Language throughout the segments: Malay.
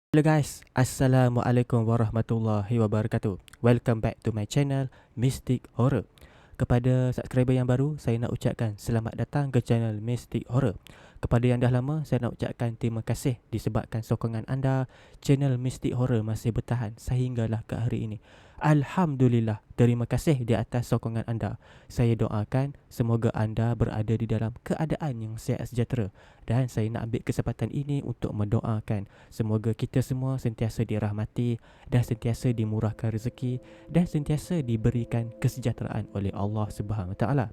Hello guys, Assalamualaikum warahmatullahi wabarakatuh. Welcome back to my channel Mystic Horror. Kepada subscriber yang baru, saya nak ucapkan selamat datang ke channel Mystic Horror. Kepada yang dah lama, saya nak ucapkan terima kasih disebabkan sokongan anda. Channel Mystic Horror masih bertahan sehinggalah ke hari ini. Alhamdulillah, terima kasih di atas sokongan anda. Saya doakan semoga anda berada di dalam keadaan yang sihat sejahtera. Dan saya nak ambil kesempatan ini untuk mendoakan semoga kita semua sentiasa dirahmati dan sentiasa dimurahkan rezeki dan sentiasa diberikan kesejahteraan oleh Allah Subhanahu Wa Taala.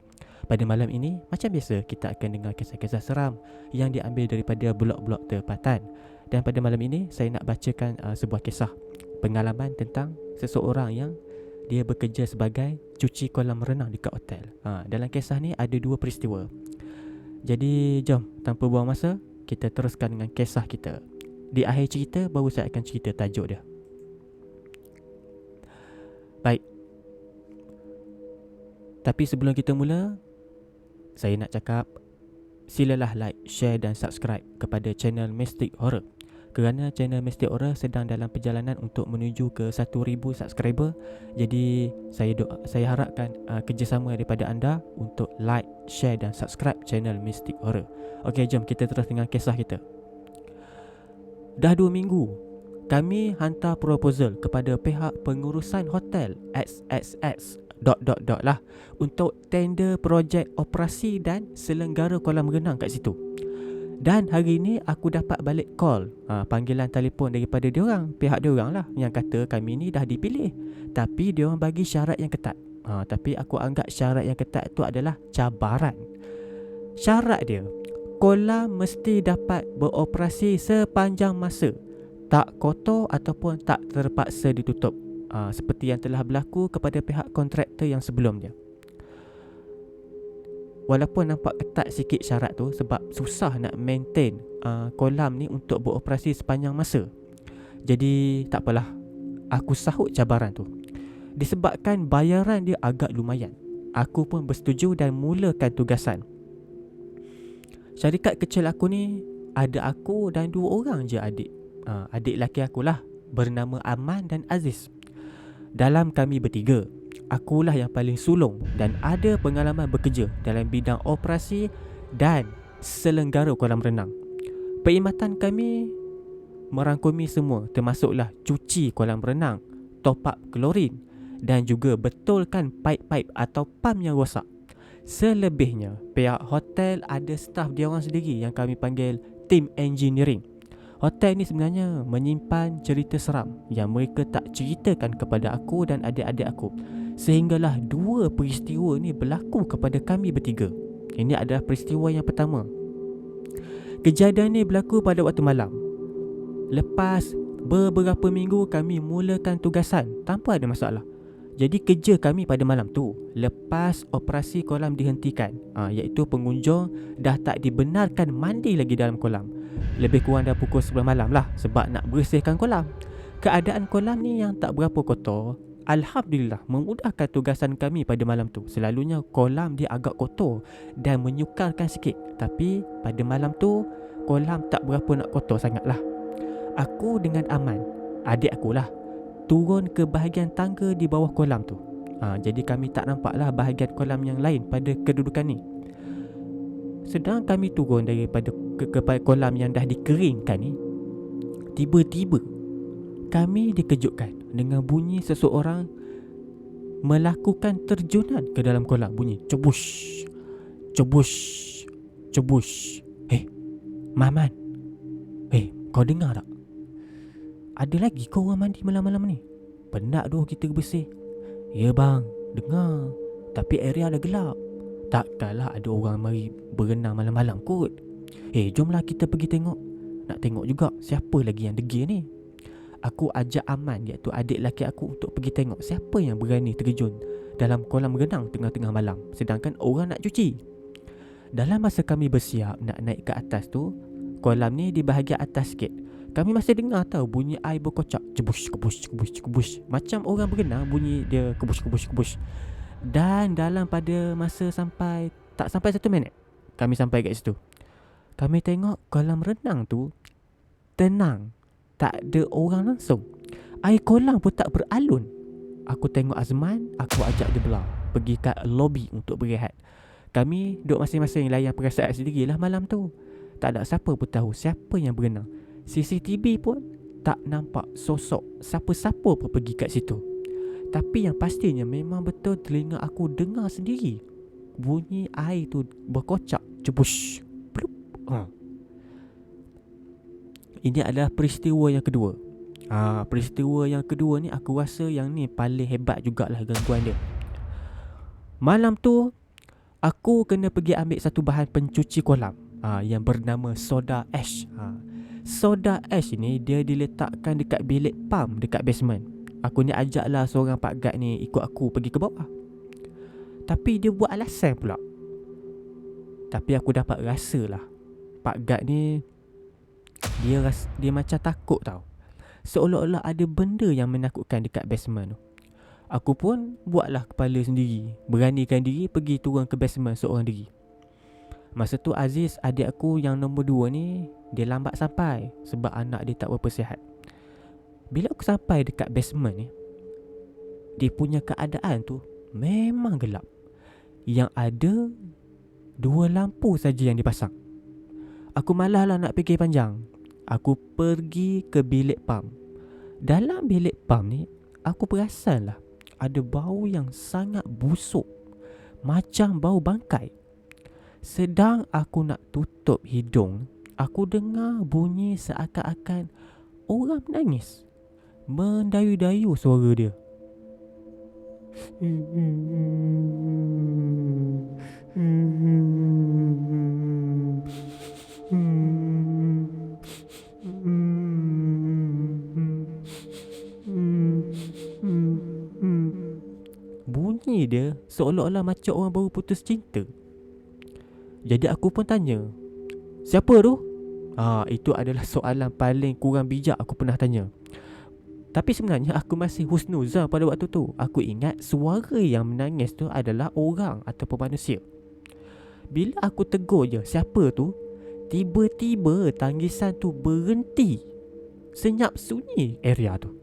Pada malam ini, macam biasa, kita akan dengar kisah-kisah seram yang diambil daripada blog-blog tempatan. Dan pada malam ini, saya nak bacakan sebuah kisah pengalaman tentang seseorang yang dia bekerja sebagai cuci kolam renang dekat hotel. Dalam kisah ni ada dua peristiwa. Jadi jom, tanpa buang masa, kita teruskan dengan kisah kita. Di akhir cerita baru saya akan cerita tajuk dia. Baik. Tapi sebelum kita mula, saya nak cakap silalah like, share dan subscribe kepada channel Mystic Horror. Kerana channel Mystic Horror sedang dalam perjalanan untuk menuju ke 1000 subscriber. Jadi saya harapkan kerjasama daripada anda untuk like, share dan subscribe channel Mystic Horror. Okey, jom kita terus dengan kisah kita. Dah 2 minggu kami hantar proposal kepada pihak pengurusan hotel XXX lah untuk tender projek operasi dan selenggara kolam renang kat situ. Dan hari ni aku dapat balik call, panggilan telefon daripada diorang, pihak diorang lah, yang kata kami ni dah dipilih. Tapi diorang bagi syarat yang ketat. Tapi aku anggap syarat yang ketat tu adalah cabaran. Syarat dia, kolam mesti dapat beroperasi sepanjang masa, tak kotor ataupun tak terpaksa ditutup, seperti yang telah berlaku kepada pihak kontraktor yang sebelumnya. Walaupun nampak ketat sikit syarat tu sebab susah nak maintain kolam ni untuk beroperasi sepanjang masa. Jadi tak apalah, aku sahut cabaran tu. Disebabkan bayaran dia agak lumayan, aku pun bersetuju dan mulakan tugasan. Syarikat kecil aku ni ada aku dan 2 orang je adik. Adik lelaki akulah, bernama Aman dan Aziz. Dalam kami bertiga, akulah yang paling sulung dan ada pengalaman bekerja dalam bidang operasi dan selenggara kolam renang. Perkhidmatan kami merangkumi semua, termasuklah cuci kolam renang, top up klorin dan juga betulkan paip-paip atau pam yang rosak. Selebihnya, pihak hotel ada staf dia orang sendiri yang kami panggil tim engineering. Hotel ni sebenarnya menyimpan cerita seram yang mereka tak ceritakan kepada aku dan adik-adik aku. Sehinggalah 2 peristiwa ni berlaku kepada kami bertiga. Ini adalah peristiwa yang pertama. Kejadian ni berlaku pada waktu malam. Lepas beberapa minggu kami mulakan tugasan tanpa ada masalah. Jadi kerja kami pada malam tu, lepas operasi kolam dihentikan, iaitu pengunjung dah tak dibenarkan mandi lagi dalam kolam. Lebih kurang dah pukul 11 malam lah, sebab nak bersihkan kolam. Keadaan kolam ni yang tak berapa kotor, Alhamdulillah memudahkan tugasan kami pada malam tu. Selalunya kolam dia agak kotor dan menyukarkan sikit, tapi pada malam tu kolam tak berapa nak kotor sangat lah. Aku dengan Aman, adik akulah, turun ke bahagian tangga di bawah kolam tu. Jadi kami tak nampaklah bahagian kolam yang lain pada kedudukan ni. Sedang kami turun daripada ke kolam yang dah dikeringkan ni, tiba-tiba kami dikejutkan dengan bunyi seseorang melakukan terjunan ke dalam kolam. Bunyi cebush, cebush, cebush. Maman, kau dengar tak? Ada lagi kau orang mandi malam-malam ni? Penat doh kita bersih. Ya bang, dengar. Tapi area dah gelap. Takkanlah ada orang mari berenang malam-malam kot. Jomlah kita pergi tengok. Nak tengok juga siapa lagi yang degil ni. Aku ajak Aman, iaitu adik lelaki aku, untuk pergi tengok siapa yang berani terjun dalam kolam renang tengah-tengah malam, sedangkan orang nak cuci. Dalam masa kami bersiap nak naik ke atas tu, kolam ni di bahagian atas sikit, kami masih dengar tahu bunyi air berkocak, cebush, kebush, kebush, kebush. Macam orang berenang, bunyi dia kebush, kebush, kebush. Dan dalam pada masa tak sampai 1 minit, kami sampai kat situ. Kami tengok kolam renang tu tenang, Tak ada orang langsung. Air kolam pun tak beralun. Aku tengok Azman, aku ajak dia belah pergi kat lobby untuk berehat. Kami duduk masing-masing layan perasaan sendirilah malam tu. Tak ada siapa pun tahu siapa yang berenang. CCTV pun tak nampak sosok siapa-siapa pun pergi kat situ. Tapi yang pastinya memang betul telinga aku dengar sendiri bunyi air tu berkocak. Cebush. Plup. Ini adalah peristiwa yang kedua. Peristiwa yang kedua ni aku rasa yang ni paling hebat jugalah gangguan dia. Malam tu aku kena pergi ambil satu bahan pencuci kolam yang bernama soda ash. Soda ash ni dia diletakkan dekat bilik pump dekat basement. Aku ni ajaklah seorang pak guard ni ikut aku pergi ke bawah. Tapi dia buat alasan pula. Tapi aku dapat rasa lah pak guard ni dia macam takut tau. Seolah-olah ada benda yang menakutkan dekat basement tu. Aku pun buatlah kepala sendiri, beranikan diri pergi turun ke basement seorang diri. Masa tu Aziz, adik aku yang nombor 2 ni, dia lambat sampai sebab anak dia tak berapa sihat. Bila aku sampai dekat basement ni, dia punya keadaan tu memang gelap. Yang ada 2 lampu saja yang dipasang. Aku malah lah nak fikir panjang. Aku pergi ke bilik pam. Dalam bilik pam ni, aku perasan lah ada bau yang sangat busuk, macam bau bangkai. Sedang aku nak tutup hidung, aku dengar bunyi seakan-akan orang menangis. Mendayu-dayu suara dia. Bunyi dia seolah-olah macam orang baru putus cinta. Jadi aku pun tanya, siapa tu? Itu adalah soalan paling kurang bijak aku pernah tanya. Tapi sebenarnya aku masih husnuzan pada waktu tu. Aku ingat suara yang menangis tu adalah orang ataupun manusia. Bila aku tegur je siapa tu, tiba-tiba tangisan tu berhenti. Senyap sunyi area tu.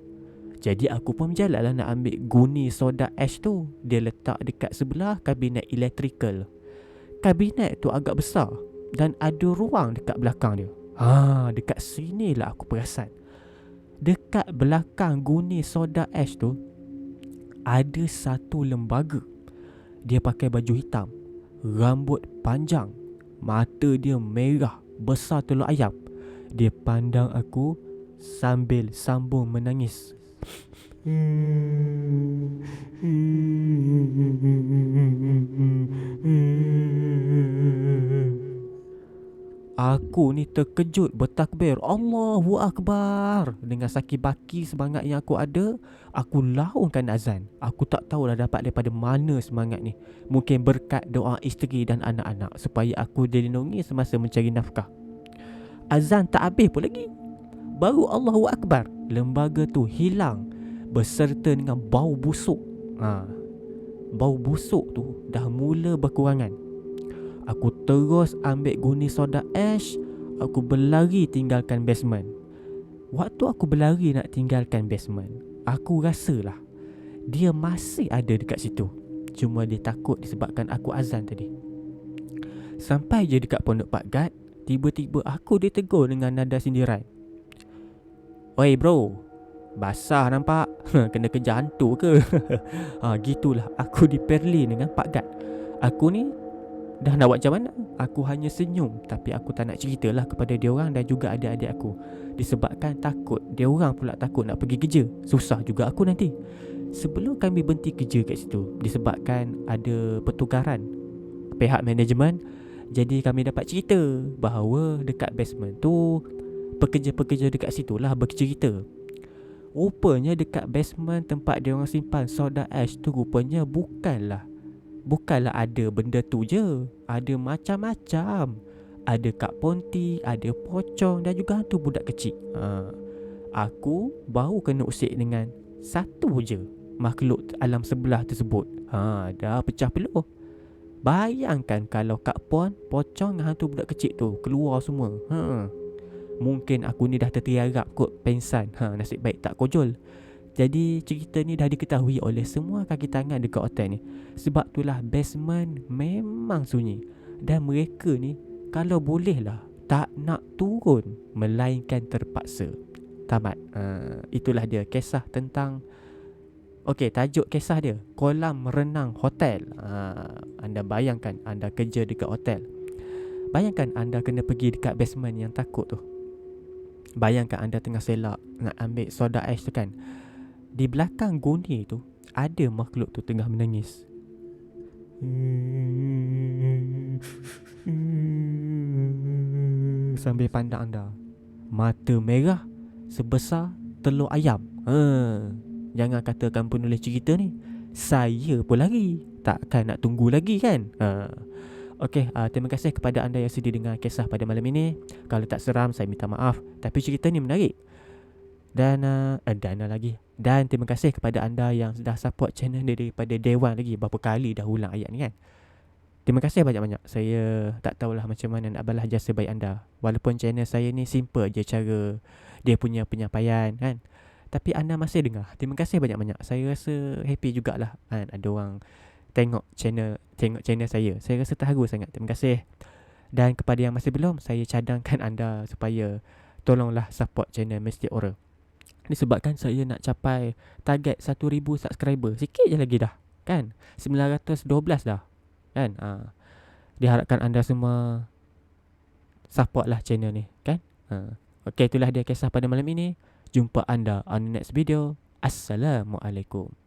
Jadi aku pun berjalanlah nak ambil guni soda ash tu. Dia letak dekat sebelah kabinet electrical. Kabinet tu agak besar dan ada ruang dekat belakang dia. Dekat sini lah aku perasan. Dekat belakang guni soda ash tu ada satu lembaga. Dia pakai baju hitam, rambut panjang, mata dia merah besar telur ayam. Dia pandang aku sambil sambung menangis. Aku ni terkejut bertakbir, Allahu Akbar. Dengan sakit baki semangat yang aku ada, aku laungkan azan. Aku tak tahulah dapat daripada mana semangat ni. Mungkin berkat doa isteri dan anak-anak supaya aku dilindungi semasa mencari nafkah. Azan tak habis pun lagi, baru Allahu Akbar, lembaga tu hilang beserta dengan bau busuk. Bau busuk tu dah mula berkurangan. Aku terus ambil guni soda ash. Aku berlari tinggalkan basement. Waktu aku berlari nak tinggalkan basement, aku rasalah dia masih ada dekat situ. Cuma dia takut disebabkan aku azan tadi. Sampai je dekat pondok Pak Gad, tiba-tiba aku ditegur dengan nada sindiran. Oi bro, basah nampak. Kena kejar hantu ke? Gitulah aku diperli dengan Pak Gad. Aku ni dah nak buat macam mana? Aku hanya senyum. Tapi aku tak nak ceritalah kepada diorang dan juga adik-adik aku. Disebabkan takut diorang pula takut nak pergi kerja. Susah juga aku nanti. Sebelum kami berhenti kerja kat situ, disebabkan ada pertukaran pihak manajemen, jadi kami dapat cerita bahawa dekat basement tu pekerja-pekerja dekat situ lah bercerita. Rupanya dekat basement tempat diorang simpan soda ash tu, rupanya bukanlah ada benda tu je. Ada macam-macam. Ada kak ponti, ada pocong dan juga hantu budak kecil. Aku baru kena usik dengan satu je makhluk alam sebelah tersebut. Dah pecah peluh. Bayangkan kalau kak pon, pocong dan hantu budak kecil tu keluar semua. Mungkin aku ni dah tertiarap kot pensan. Nasib baik tak kojol. Jadi cerita ni dah diketahui oleh semua kaki tangan dekat hotel ni. Sebab itulah basement memang sunyi. Dan mereka ni kalau boleh lah tak nak turun, melainkan terpaksa. Tamat. Itulah dia kisah tentang, okey, tajuk kisah dia kolam renang hotel. Anda bayangkan anda kerja dekat hotel. Bayangkan anda kena pergi dekat basement yang takut tu. Bayangkan anda tengah selak nak ambil soda ais tu kan. Di belakang guni tu ada makhluk tu tengah menangis. Sambil pandang anda. Mata merah sebesar telur ayam. Jangan katakan penulis cerita ni, saya pun lari. Takkan nak tunggu lagi kan? Okey, terima kasih kepada anda yang sudi dengar kisah pada malam ini. Kalau tak seram, saya minta maaf. Tapi cerita ni menarik. Dan Dan terima kasih kepada anda yang dah support channel ni daripada day one lagi. Berapa kali dah ulang ayat ni kan. Terima kasih banyak-banyak. Saya tak tahulah macam mana nak balas jasa baik anda. Walaupun channel saya ni simple je cara dia punya penyampaian kan. Tapi anda masih dengar. Terima kasih banyak-banyak. Saya rasa happy jugalah kan. Ada orang tengok channel saya. Saya rasa terharu sangat. Terima kasih. Dan kepada yang masih belum, saya cadangkan anda supaya tolonglah support channel Mistik Horror. Disebabkan saya nak capai target 1000 subscriber. Sikit je lagi dah kan. 912 dah kan. Diharapkan anda semua support lah channel ni kan. Okey, itulah dia kisah pada malam ini. Jumpa anda on the next video. Assalamualaikum.